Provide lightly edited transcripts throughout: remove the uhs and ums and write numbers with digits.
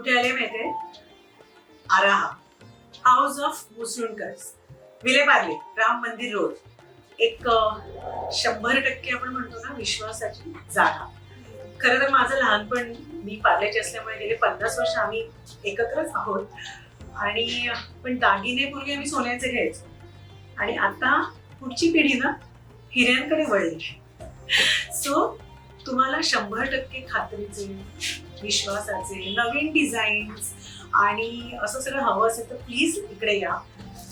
कुठे आले माहितीये? आराहा हाऊस ऑफ मुसळुणकर्स, विलेपार्ले, राम मंदिर रोड. एक 100% आपण म्हणतो ना विश्वासाची जागा. खरं तर माझं लहानपण मी पार्ल्याची असल्यामुळे गेले 50 वर्ष आम्ही एकत्रच आहोत. आणि पण दागिने पूर्वी आम्ही सोन्याचे घ्यायचो आणि आता पुढची पिढी ना हिऱ्यांकडे वळली. सो तुम्हाला 100% खात्रीचे, विश्वासाचे, नवीन डिझाईन्स आणि असं सगळं हवं असेल तर प्लीज इकडे या.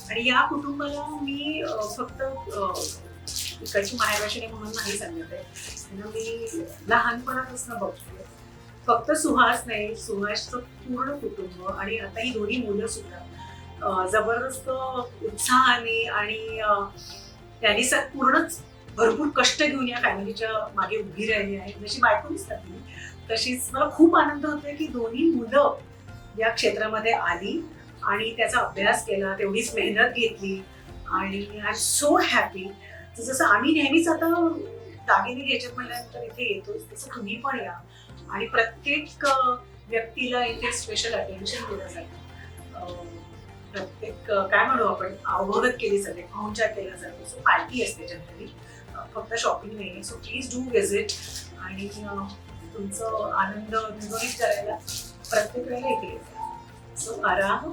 आणि या कुटुंबाला मी फक्त इकडची माहेरवाशिणी म्हणून नाही सांगत आहे. त्यांना मी लहानपणापासून बघते. फक्त सुहास नाही, सुहासचं पूर्ण कुटुंब आणि आता ही दोन्ही मुलं सुद्धा जबरदस्त उत्साहाने आणि त्यांनी पूर्णच भरपूर कष्ट घेऊन या फॅमिलीच्या मागे उभी राहिली आहे. जशी बायको दिसतात मी, तशीच मला खूप आनंद होतोय की दोन्ही मुलं या क्षेत्रामध्ये आली आणि त्याचा अभ्यास केला, तेवढीच मेहनत घेतली आणि आय एम सो हॅपी. जसं आम्ही नेहमीच आता दागिने घ्यायच्यात म्हटल्यानंतर इथे येतोच, तसं तुम्ही पण या आणि प्रत्येक व्यक्तीला इथे स्पेशल अटेन्शन दिलं जातं. प्रत्येक काय म्हणू आपण अवभगत केली जाते, पाहुणचार केला जातो. सो पार्टी असते जनरली, फक्त शॉपिंग नाही. सो प्लीज डू व्हिजिट आणि तुमचं आनंद द्विगुणित करायला प्रत्येक वेळेला इकडे येतात. सो आराम,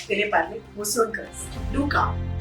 विलेपार्ले, मुसळुणकर्स, डू कम.